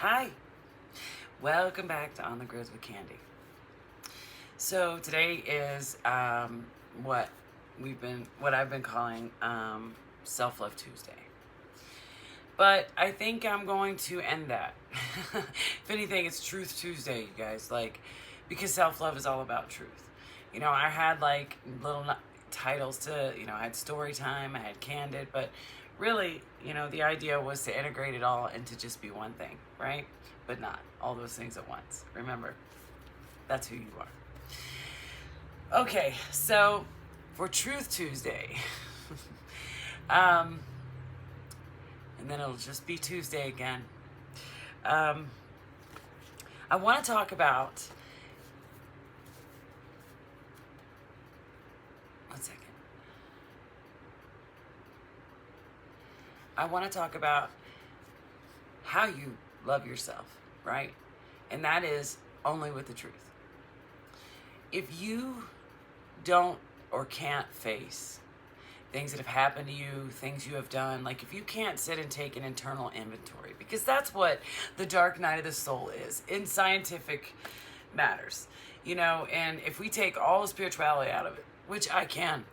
Hi, welcome back to On the Grid with Candy. So today is what I've been calling Self-Love Tuesday. But I think I'm going to end that. If anything, it's Truth Tuesday, you guys. Because self-love is all about truth. I had little titles to, I had story time, I had candid, but really, the idea was to integrate it all and to just be one thing, right? But not all those things at once. Remember, that's who you are. Okay, so for Truth Tuesday, and then it'll just be Tuesday again. I want to talk about, one second. I want to talk about how you love yourself, right? And that is only with the truth. If you don't or can't face things that have happened to you, things you have done, if you can't sit and take an internal inventory, because that's what the dark night of the soul is in scientific matters, and if we take all the spirituality out of it, which I can,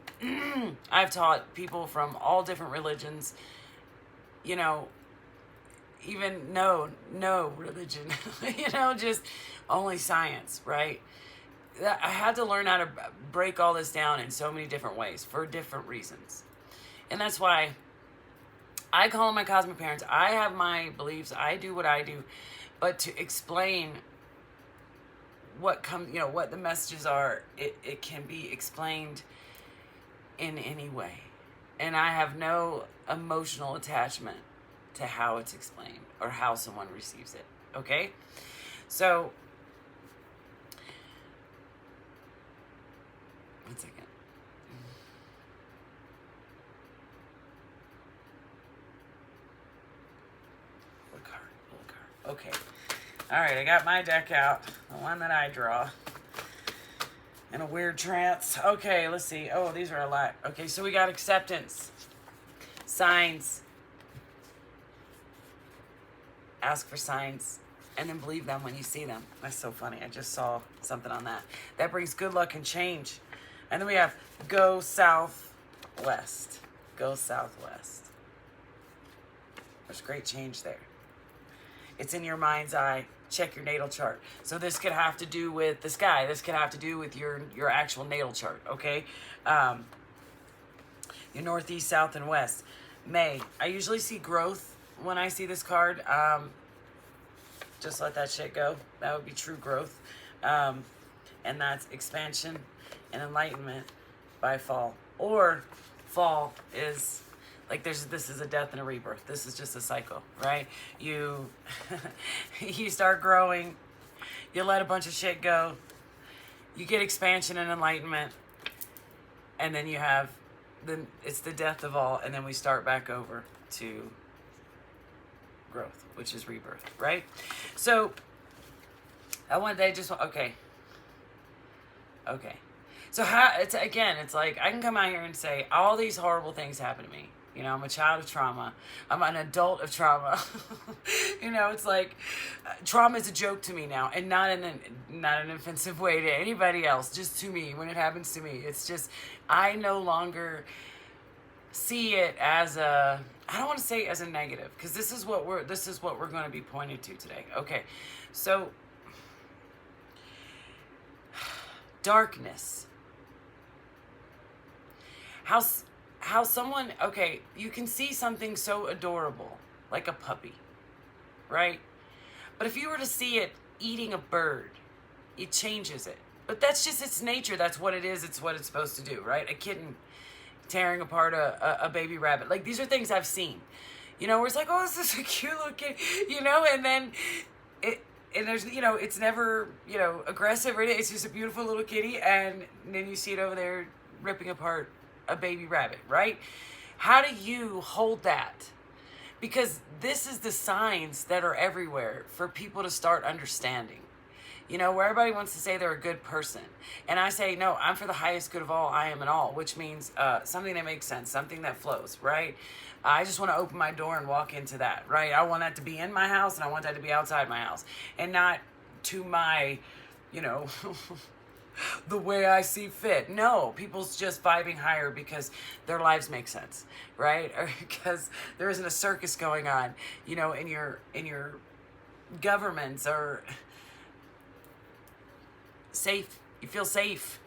I've taught people from all different religions, even no religion, just only science, right? I had to learn how to break all this down in so many different ways for different reasons. And that's why I call them my cosmic parents. I have my beliefs. I do what I do. But to explain what what the messages are, it can be explained in any way. And I have no emotional attachment to how it's explained or how someone receives it. Okay? So, one second. Pull a card. Okay. All right, I got my deck out. The one that I draw. In a weird trance. Okay, let's see. Oh, these are a lot. Okay, so we got acceptance. Signs. Ask for signs. And then believe them when you see them. That's so funny. I just saw something on that. That brings good luck and change. And then we have go southwest. Go southwest. There's great change there. It's in your mind's eye. Check your natal chart. So this could have to do with the sky. This could have to do with your actual natal chart, okay? Your northeast, south, and west. May. I usually see growth when I see this card. Just let that shit go. That would be true growth. And that's expansion and enlightenment by fall. Or fall is this is a death and a rebirth. This is just a cycle, right? You you start growing, you let a bunch of shit go, you get expansion and enlightenment, and then it's the death of all, and then we start back over to growth, which is rebirth, right? So okay. So it's like I can come out here and say all these horrible things happen to me. I'm a child of trauma. I'm an adult of trauma. It's like trauma is a joke to me now, and not in an offensive way to anybody else, just to me. When it happens to me, it's just I no longer see it as I don't want to say as a negative, because this is what we're going to be pointed to today. Okay, so darkness. How someone, okay, you can see something so adorable, like a puppy, right? But if you were to see it eating a bird, it changes it. But that's just its nature. That's what it is. It's what it's supposed to do, right? A kitten tearing apart a baby rabbit. These are things I've seen. Where it's like, oh, this is a cute little kid, and then and there's, it's never, aggressive or anything. It's just a beautiful little kitty, and then you see it over there ripping apart a baby rabbit, right? How do you hold that? Because this is the signs that are everywhere for people to start understanding. you know, where everybody wants to say they're a good person. And I say, no, I'm for the highest good of all, I am in all, which means something that makes sense, something that flows, right? I just want to open my door and walk into that, right? I want that to be in my house, and I want that to be outside my house, and not to my, you know, the way I see fit. No, people's just vibing higher because their lives make sense, right? Or because there isn't a circus going on, you know, in your governments, or safe. You feel safe.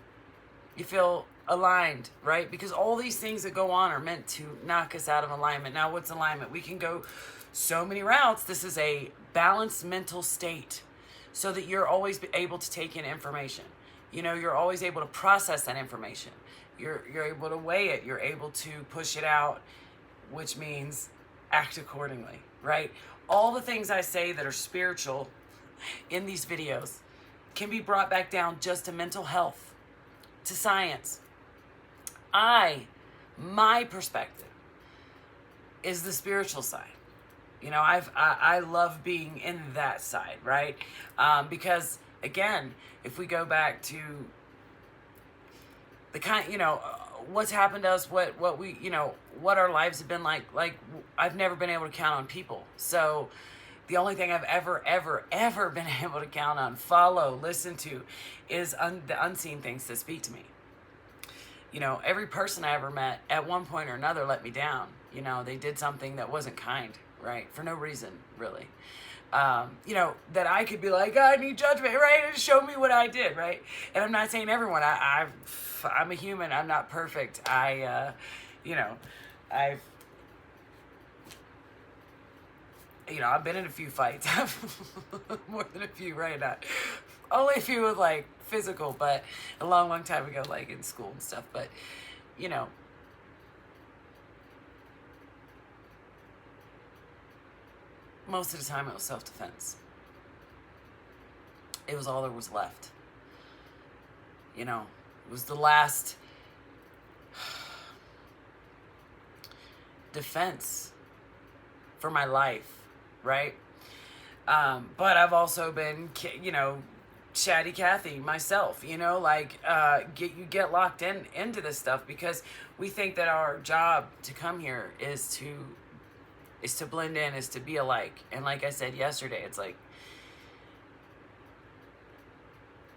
You feel aligned, right? Because all these things that go on are meant to knock us out of alignment. Now, what's alignment? We can go so many routes. This is a balanced mental state so that you're always able to take in information. You know, you're always able to process that information. You're able to weigh it. You're able to push it out, which means act accordingly, right? All the things I say that are spiritual in these videos can be brought back down just to mental health, to science. My perspective is the spiritual side. You know, I love being in that side, right? Because again, if we go back to the kind, you know, what's happened to us, what we, you know, what our lives have been like I've never been able to count on people. So the only thing I've ever been able to count on, follow, listen to, is the unseen things that speak to me. You know, every person I ever met at one point or another let me down. You know, they did something that wasn't kind, right? For no reason, really. You know, that I could be like, I need judgment, right? And show me what I did, right? And I'm not saying everyone. I'm a human. I'm not perfect. You know, I've been in a few fights. More than a few, right? Not only a few with like physical, but a long time ago, like in school and stuff. But, you know, most of the time it was self-defense. It was all there was left. You know, it was the last defense for my life, right? But I've also been, you know, Chatty Cathy myself, you know, like you get locked into this stuff because we think that our job to come here is to blend in, is to be alike. And like I said yesterday, it's like,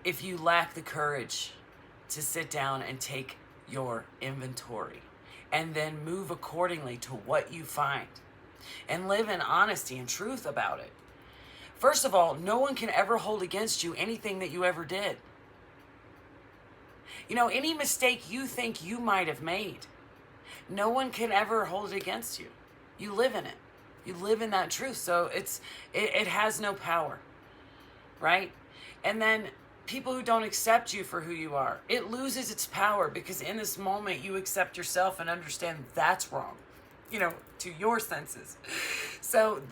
if you lack the courage to sit down and take your inventory and then move accordingly to what you find and live in honesty and truth about it, first of all, no one can ever hold against you anything that you ever did. You know, any mistake you think you might have made, no one can ever hold it against you. You live in it. You live in that truth. So it has no power, right? And then people who don't accept you for who you are, it loses its power because in this moment you accept yourself and understand that's wrong, you know, to your senses. So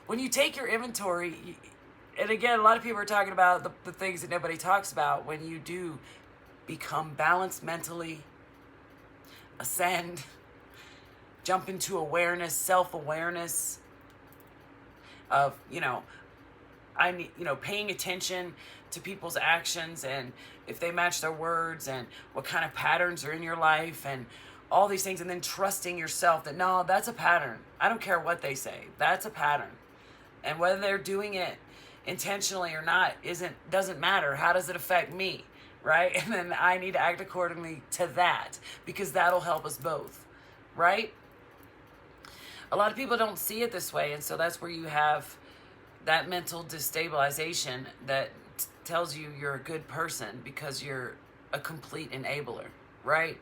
when you take your inventory, and again, a lot of people are talking about the things that nobody talks about, when you do become balanced mentally, ascend, jump into awareness, self-awareness of, you know, paying attention to people's actions and if they match their words and what kind of patterns are in your life and all these things, and then trusting yourself that, no, that's a pattern. I don't care what they say. That's a pattern. And whether they're doing it intentionally or not doesn't matter. How does it affect me, right? And then I need to act accordingly to that because that'll help us both, right? A lot of people don't see it this way, and so that's where you have that mental destabilization that tells you you're a good person because you're a complete enabler, right?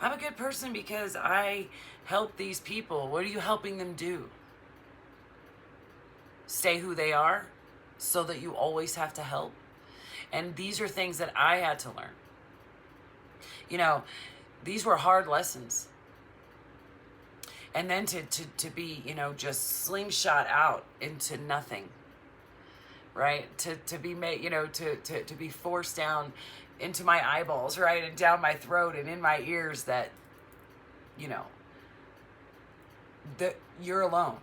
I'm a good person because I help these people. What are you helping them do? Stay who they are so that you always have to help. And these are things that I had to learn. You know, these were hard lessons. And then to be, you know, just slingshot out into nothing, right? To be made, you know, to be forced down into my eyeballs, right? And down my throat and in my ears that, you know, that you're alone.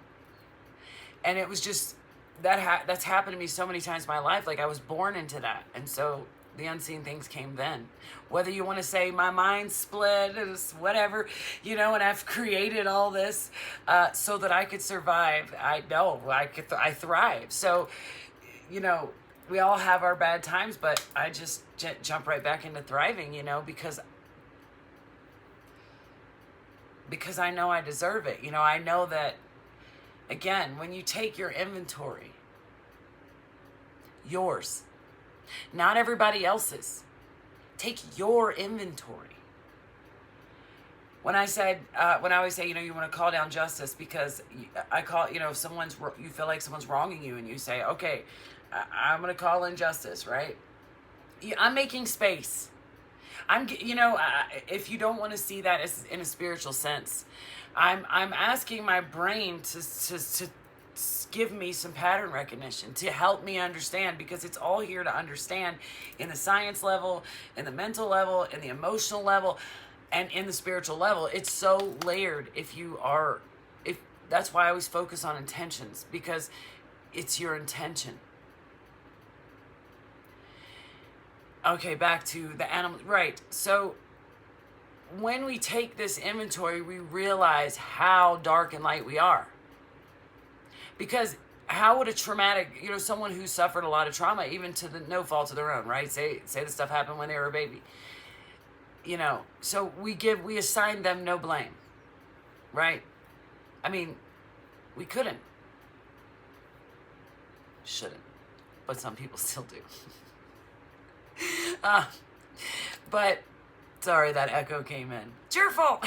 And it was just that's happened to me so many times in my life. Like I was born into that. And so the unseen things came then. Whether you want to say my mind split, whatever, you know, and I've created all this so that I could survive. I know I thrive. So, you know, we all have our bad times, but I just jump right back into thriving, you know, because I know I deserve it. You know, I know that, again, when you take your inventory, yours, not everybody else's, take your inventory. When I always say, you know, you want to call down justice, because I call, you know, if you feel like someone's wronging you and you say, okay, I'm going to call in justice, right? I'm making space. You know, if you don't want to see that as in a spiritual sense, I'm asking my brain to give me some pattern recognition to help me understand, because it's all here to understand in the science level, in the mental level, in the emotional level, and in the spiritual level. It's so layered. That's why I always focus on intentions, because it's your intention. Okay, back to the animal. Right. So when we take this inventory, we realize how dark and light we are. Because how would a traumatic, you know, someone who suffered a lot of trauma, even to the no fault of their own, right? Say the stuff happened when they were a baby. You know, so we assign them no blame, right? I mean, we shouldn't, but some people still do. But sorry, that echo came in. It's your fault.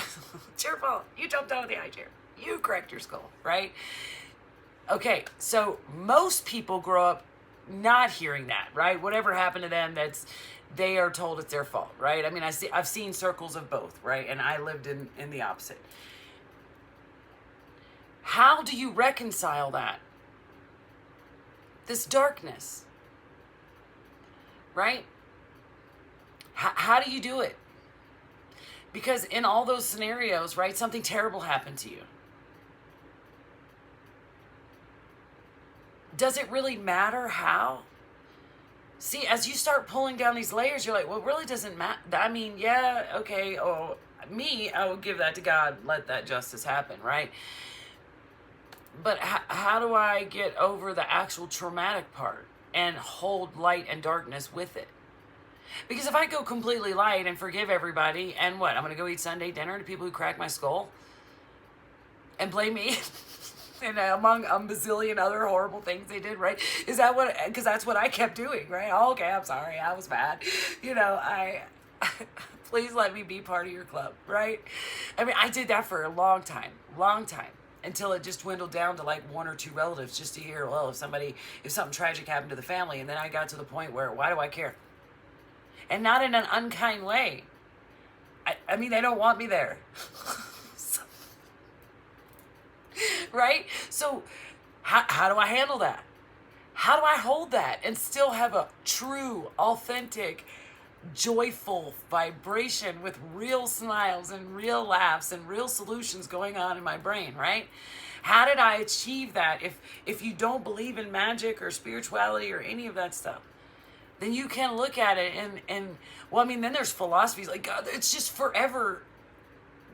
It's your fault. You jumped out of the high chair. You cracked your skull, right? Okay, so most people grow up not hearing that, right? Whatever happened to them, they are told it's their fault, right? I mean, I've seen circles of both, right? And I lived in the opposite. How do you reconcile that? This darkness, right? How do you do it? Because in all those scenarios, right, something terrible happened to you. Does it really matter how? See, as you start pulling down these layers, you're like, well, it really doesn't matter. I mean, yeah, okay, I will give that to God, let that justice happen, right? But how do I get over the actual traumatic part and hold light and darkness with it? Because if I go completely light and forgive everybody, and what? I'm going to go eat Sunday dinner to people who cracked my skull and blame me and among a bazillion other horrible things they did, right? Is that what, because that's what I kept doing, right? Oh, okay, I'm sorry, I was bad. You know, please let me be part of your club, right? I mean, I did that for a long time, until it just dwindled down to like one or two relatives just to hear, well, if something tragic happened to the family. And then I got to the point where, why do I care? And not in an unkind way. I mean, they don't want me there. Right? So how do I handle that? How do I hold that and still have a true, authentic, joyful vibration with real smiles and real laughs and real solutions going on in my brain, right? How did I achieve that? If you don't believe in magic or spirituality or any of that stuff, then you can look at it and well, I mean, then there's philosophies like, God, it's just forever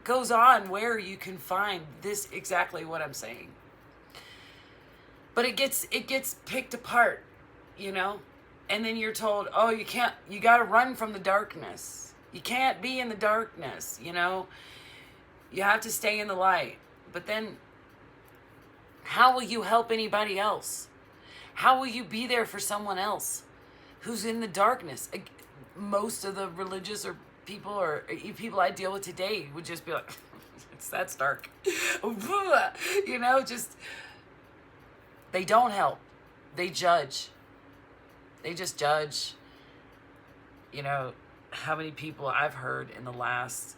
goes on where you can find this exactly what I'm saying. But it gets picked apart, you know? And then you're told, oh, you got to run from the darkness. You can't be in the darkness, you know? You have to stay in the light. But then how will you help anybody else? How will you be there for someone else who's in the darkness? Most of the religious or people I deal with today would just be like, that's dark. You know, just, they don't help. They judge. They just judge. You know, how many people I've heard in the last,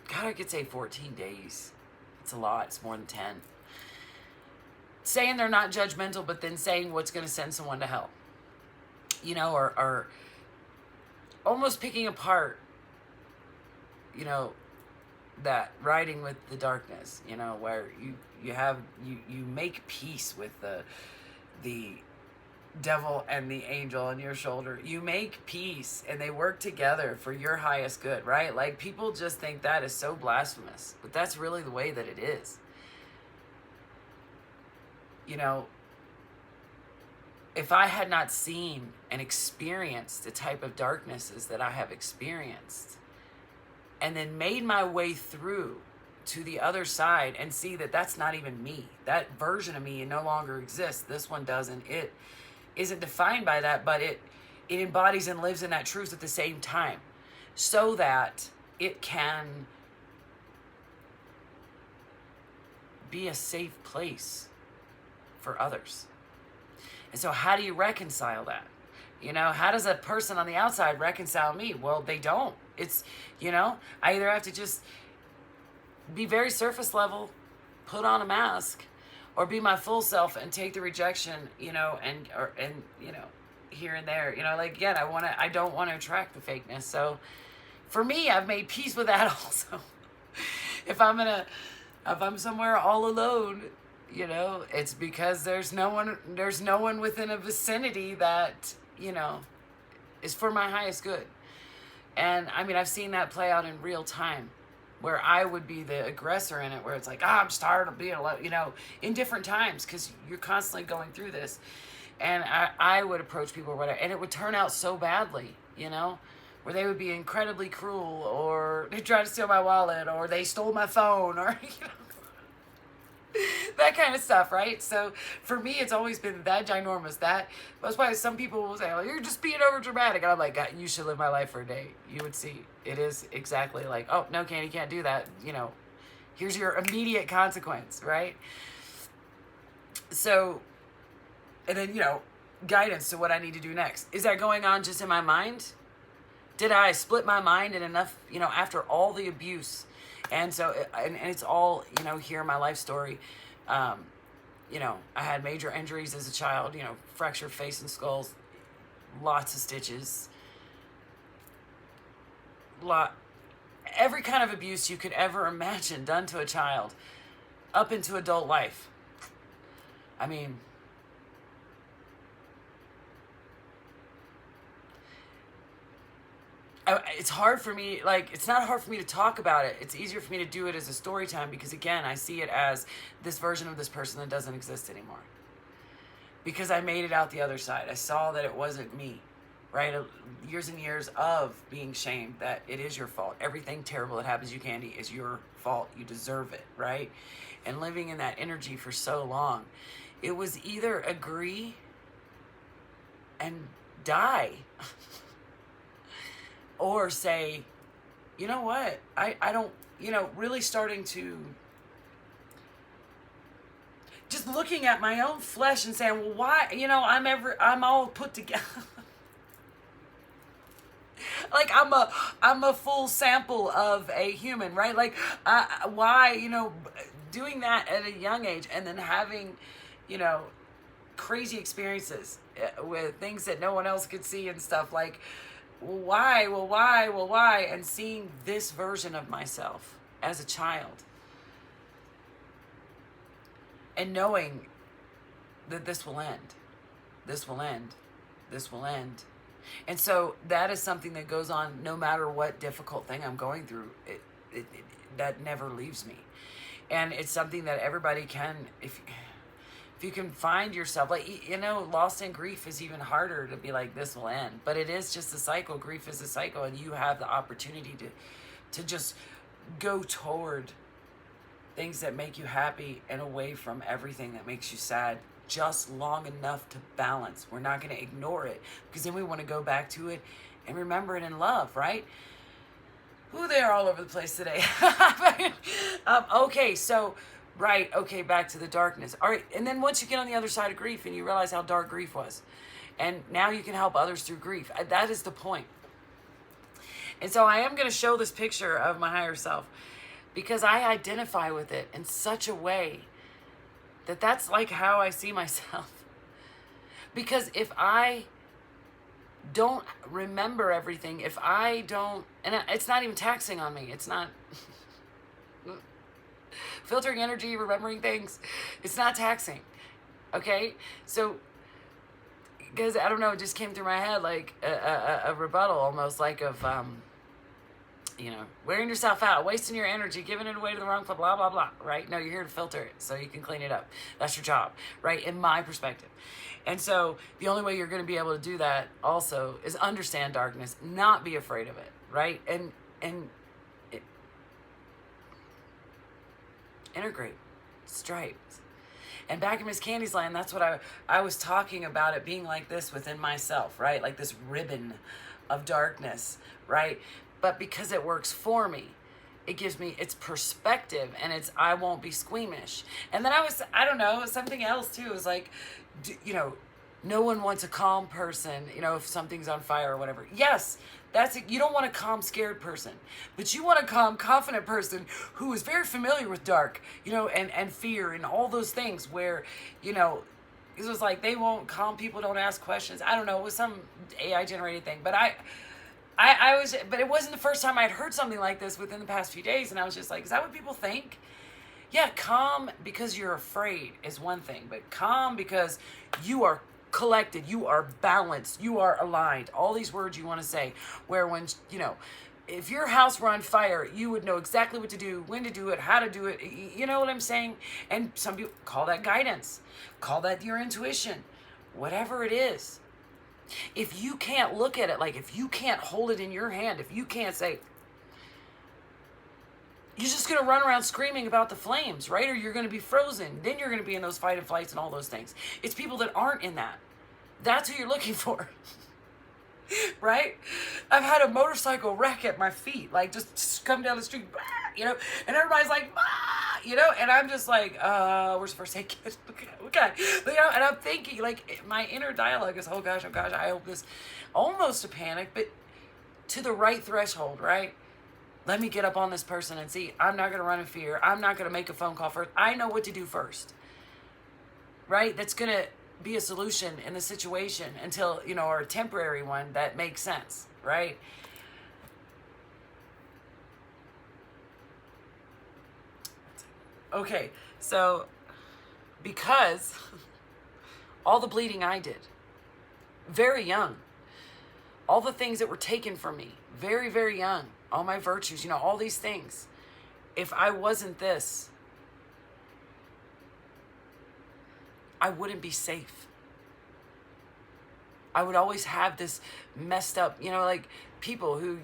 God, I could say 14 days. It's a lot. It's more than 10. Saying they're not judgmental, but then saying what's going to send someone to hell. You know, or almost picking apart, you know, that riding with the darkness, you know, where you make peace with the devil and the angel on your shoulder. You make peace and they work together for your highest good, right? Like, people just think that is so blasphemous, but that's really the way that it is. You know, if I had not seen and experienced the type of darknesses that I have experienced, and then made my way through to the other side and see that that's not even me, that version of me no longer exists, this one doesn't, it isn't defined by that, but it embodies and lives in that truth at the same time, so that it can be a safe place for others. And so how do you reconcile that? You know, how does a person on the outside reconcile me? Well, they don't. It's, you know, I either have to just be very surface level, put on a mask, or be my full self and take the rejection, you know, and you know, here and there, you know, like, again, I don't want to attract the fakeness. So for me, I've made peace with that also. If I'm somewhere all alone, you know, it's because there's no one within a vicinity that, you know, is for my highest good. And I mean, I've seen that play out in real time, where I would be the aggressor in it, where it's like, I'm tired of being alone, you know, in different times, because you're constantly going through this. And I would approach people or whatever, and it would turn out so badly, you know, where they would be incredibly cruel, or they tried to steal my wallet, or they stole my phone, or, you know, that kind of stuff, right? So for me, it's always been that ginormous. That's why some people will say, oh, you're just being over dramatic. And I'm like, God, you should live my life for a day. You would see. It is exactly like, oh, no, Candy, can't do that. You know, here's your immediate consequence, right? So, and then, you know, guidance to what I need to do next. Is that going on just in my mind? Did I split my mind in enough, you know, after all the abuse? And so, and it's all, you know, here in my life story. You know, I had major injuries as a child, you know, fractured face and skulls, lots of stitches, every kind of abuse you could ever imagine done to a child up into adult life. I mean, it's hard for me, like, it's not hard for me to talk about it. It's easier for me to do it as a story time, because, again, I see it as this version of this person that doesn't exist anymore. Because I made it out the other side. I saw that it wasn't me, right? Years and years of being shamed that it is your fault. Everything terrible that happens to you, Candy, is your fault. You deserve it, right? And living in that energy for so long, it was either agree and die, or say, you know what, I don't, you know, really starting to, just looking at my own flesh and saying, well, why, you know, I'm all put together. Like, I'm a full sample of a human, right? Like, why, you know, doing that at a young age, and then having, you know, crazy experiences with things that no one else could see and stuff, like, why, and seeing this version of myself as a child, and knowing that this will end. And so that is something that goes on no matter what difficult thing I'm going through. That never leaves me. And it's something that everybody can, if you can find yourself, like, you know, lost in grief is even harder to be like, this will end. But it is just a cycle. Grief is a cycle, and you have the opportunity to just go toward things that make you happy and away from everything that makes you sad, just long enough to balance. We're not going to ignore it, because then we want to go back to it and remember it in love, right? Ooh, they are all over the place today. Okay, so, right, okay, back to the darkness. All right, and then once you get on the other side of grief and you realize how dark grief was, and now you can help others through grief. That is the point. And so I am going to show this picture of my higher self, because I identify with it in such a way that that's like how I see myself. Because if I don't remember everything, if I don't, and it's not even taxing on me, it's not, filtering energy, remembering things. It's not taxing. Okay? So, because I don't know, it just came through my head like a rebuttal almost, like of, wearing yourself out, wasting your energy, giving it away to the wrong people, blah, blah, blah, right? No, you're here to filter it so you can clean it up. That's your job, right? In my perspective. And so the only way you're going to be able to do that also is understand darkness, not be afraid of it, right? And integrate, stripes. And back in Miss Candy's land, that's what I was talking about, it being like this within myself, right? Like this ribbon of darkness, right? But because it works for me, it gives me its perspective, and I won't be squeamish. And then I don't know, something else too. It was like, no one wants a calm person, if something's on fire or whatever. Yes, that's it. You don't want a calm, scared person, but you want a calm, confident person who is very familiar with dark, and fear and all those things where, it was like, calm people don't ask questions. I don't know, it was some AI generated thing, but but it wasn't the first time I'd heard something like this within the past few days. And I was just like, is that what people think? Yeah, calm because you're afraid is one thing, but calm because you are collected, you are balanced, you are aligned. All these words you want to say, where when, if your house were on fire, you would know exactly what to do, when to do it, how to do it. You know what I'm saying? And some people call that guidance, call that your intuition, whatever it is. If you can't look at it, like if you can't hold it in your hand, if you can't say, you're just going to run around screaming about the flames, right? Or you're going to be frozen. Then you're going to be in those fight and flights and all those things. It's people that aren't in that. That's who you're looking for. Right? I've had a motorcycle wreck at my feet, like just come down the street, and everybody's like, and I'm just like, where's the first aid kit? Okay. And I'm thinking, like, my inner dialogue is, oh gosh, I hope this, almost a panic, but to the right threshold, right? Let me get up on this person and see. I'm not going to run in fear. I'm not going to make a phone call first. I know what to do first, right? That's going to be a solution in the situation until, or a temporary one that makes sense, right? Okay, so because all the bleeding I did, very young, all the things that were taken from me, very, very young, all my virtues, all these things, if I wasn't this, I wouldn't be safe. I would always have this messed up, like people who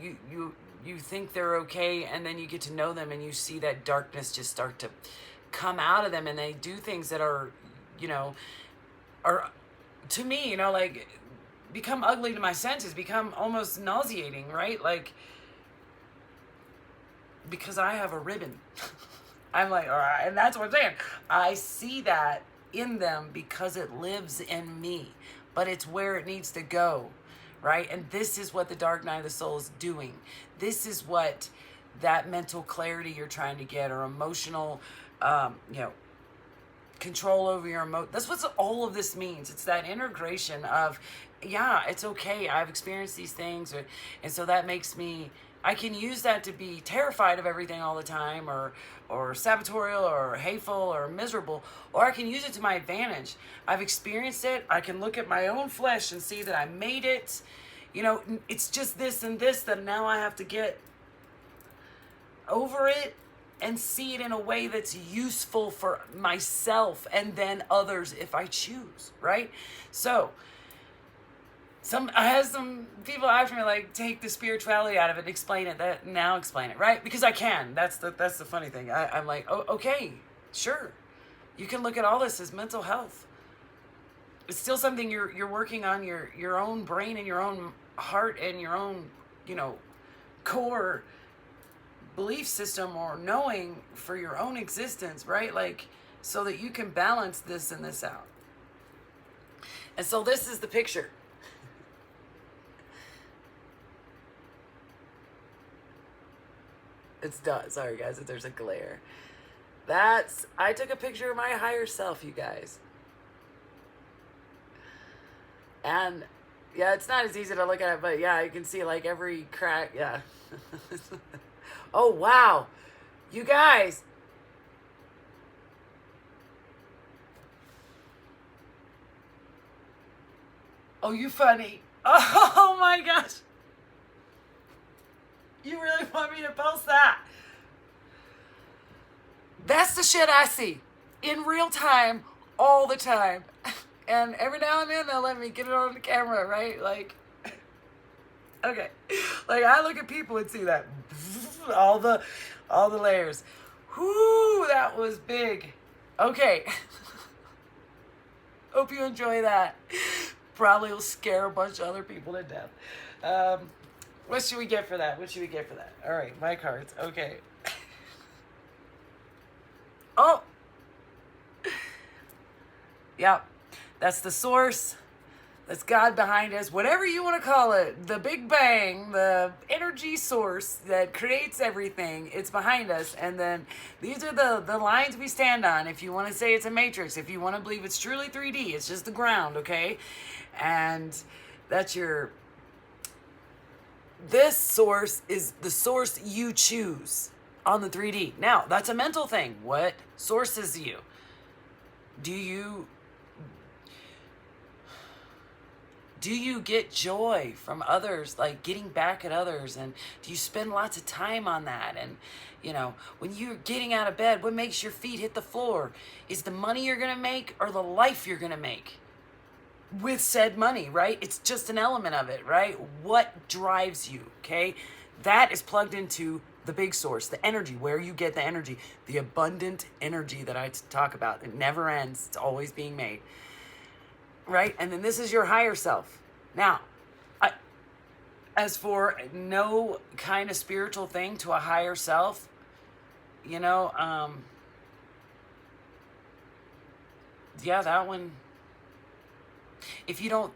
you think they're okay, and then you get to know them and you see that darkness just start to come out of them, and they do things that are, are to me, like become ugly to my senses, become almost nauseating, right? Like, because I have a ribbon. I'm like, all right, and that's what I'm saying. I see that in them because it lives in me, but it's where it needs to go, right? And this is what the dark night of the soul is doing. This is what that mental clarity you're trying to get, or emotional, control over your emotion. That's what all of this means. It's that integration of, yeah, it's okay. I've experienced these things, and so that makes me, I can use that to be terrified of everything all the time, or sabotorial, or hateful, or miserable, or I can use it to my advantage. I've experienced it. I can look at my own flesh and see that I made it. It's just this and this that now I have to get over it and see it in a way that's useful for myself and then others if I choose, right? So I have some people after me like, take the spirituality out of it and explain it. Now explain it, right? Because I can. That's the funny thing. I'm like, oh, okay, sure. You can look at all this as mental health. It's still something you're working on, your own brain and your own heart and your own, core belief system or knowing for your own existence, right? Like, so that you can balance this and this out. And so this is the picture. It's done. Sorry, guys, if there's a glare. I took a picture of my higher self, you guys. And, yeah, it's not as easy to look at it, but, yeah, you can see, like, every crack. Yeah. Oh, wow. You guys. Oh, you funny. Oh my gosh. You really want me to post that? That's the shit I see in real time, all the time. And every now and then they'll let me get it on the camera, right? Like, okay. Like, I look at people and see that. All the layers. Whoo, that was big. Okay. Hope you enjoy that. Probably will scare a bunch of other people to death. What should we get for that? What should we get for that? All right, my cards. Okay. Oh. Yep. That's the source. That's God behind us. Whatever you want to call it. The Big Bang. The energy source that creates everything. It's behind us. And then these are the lines we stand on. If you want to say it's a matrix. If you want to believe it's truly 3D. It's just the ground, okay? And that's your... This source is the source you choose on the 3D. Now, that's a mental thing. What sources you? Do you get joy from others, like getting back at others? And do you spend lots of time on that? And, you know, when you're getting out of bed, what makes your feet hit the floor? Is the money you're going to make or the life you're going to make? With said money, right? It's just an element of it, right? What drives you, okay? That is plugged into the big source, the energy, where you get the energy, the abundant energy that I talk about. It never ends. It's always being made, right? And then this is your higher self. Now, as for no kind of spiritual thing to a higher self, you know, yeah, that one... If you don't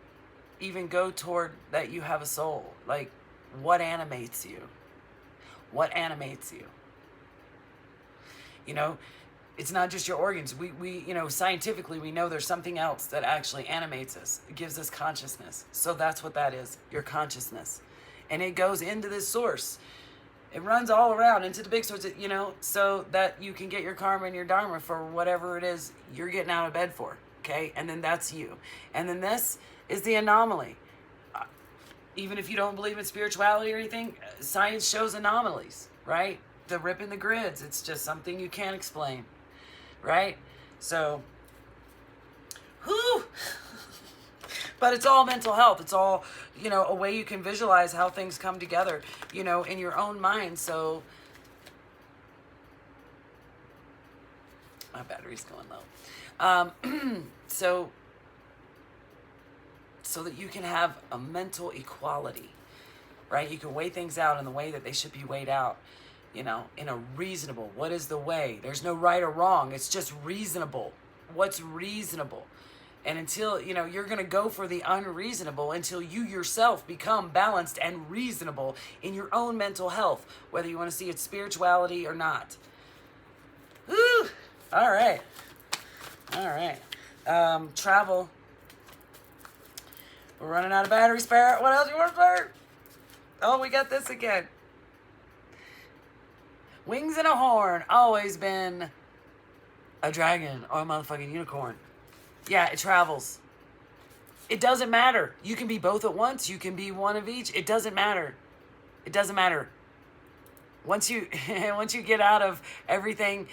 even go toward that you have a soul, like, what animates you? What animates you? You know, it's not just your organs. We you know, scientifically, we know there's something else that actually animates us. It gives us consciousness. So that's what that is, your consciousness. And it goes into this source. It runs all around into the big source, you know, so that you can get your karma and your dharma for whatever it is you're getting out of bed for. Okay, and then that's you. And then this is the anomaly. Even if you don't believe in spirituality or anything, science shows anomalies, right? The ripping the grids, it's just something you can't explain, right? So, whew. But it's all mental health. It's all, you know, a way you can visualize how things come together, you know, in your own mind. So, my battery's going low. So that you can have a mental equality, right? You can weigh things out in the way that they should be weighed out, you know, in a reasonable. What is the way? There's no right or wrong. It's just reasonable. What's reasonable? And until, you know, you're going to go for the unreasonable until you yourself become balanced and reasonable in your own mental health, whether you want to see it spirituality or not. Woo! All right. All right. Travel. We're running out of battery spare. What else you want to spare? Oh, we got this again. Wings and a horn. Always been a dragon or a motherfucking unicorn. Yeah, it travels. It doesn't matter. You can be both at once. You can be one of each. It doesn't matter. It doesn't matter. Once you get out of everything...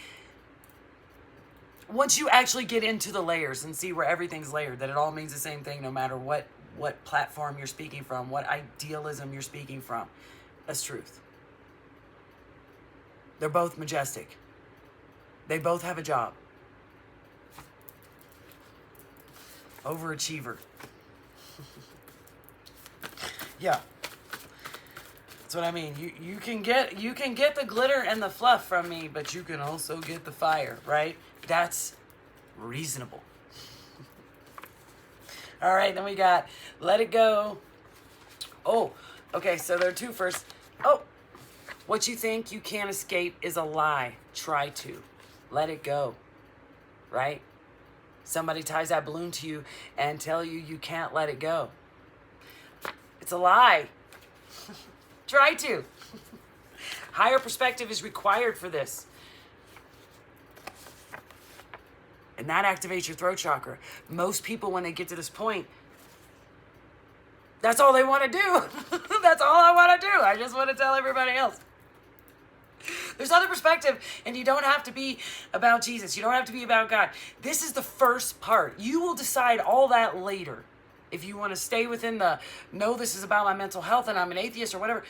Once you actually get into the layers and see where everything's layered, that it all means the same thing no matter what platform you're speaking from, what idealism you're speaking from. That's truth. They're both majestic. They both have a job. Overachiever. Yeah. That's what I mean. You can get the glitter and the fluff from me, but you can also get the fire, right? That's reasonable. All right, then we got Let It Go. Oh, okay, so there are two first. Oh, what you think you can't escape is a lie. Try to. Let it go, right? Somebody ties that balloon to you and tell you you can't let it go. It's a lie. Try to. Higher perspective is required for this. And that activates your throat chakra. Most people, when they get to this point, That's all they want to do. That's all I want to do. I just want to tell everybody else. There's other perspective, and you don't have to be about Jesus. You don't have to be about God. This is the first part. You will decide all that later. If you want to stay within the, no, this is about my mental health and I'm an atheist or whatever.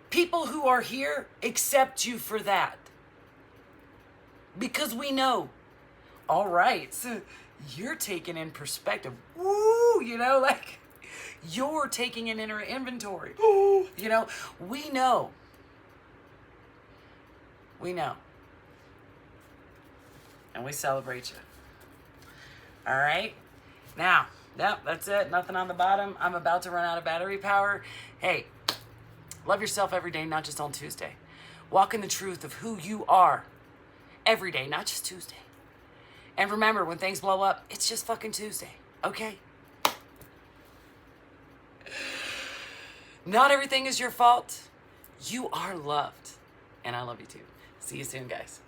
People who are here accept you for that. Because we know, all right, so you're taking in perspective. Woo, you know, like you're taking an inner inventory. Ooh, you know, we know. We know. And we celebrate you. All right? Now, yep, that's it. Nothing on the bottom. I'm about to run out of battery power. Hey, love yourself every day, not just on Tuesday. Walk in the truth of who you are every day, not just Tuesday. And remember, when things blow up, it's just fucking Tuesday, okay? Not everything is your fault. You are loved. And I love you too. See you soon, guys.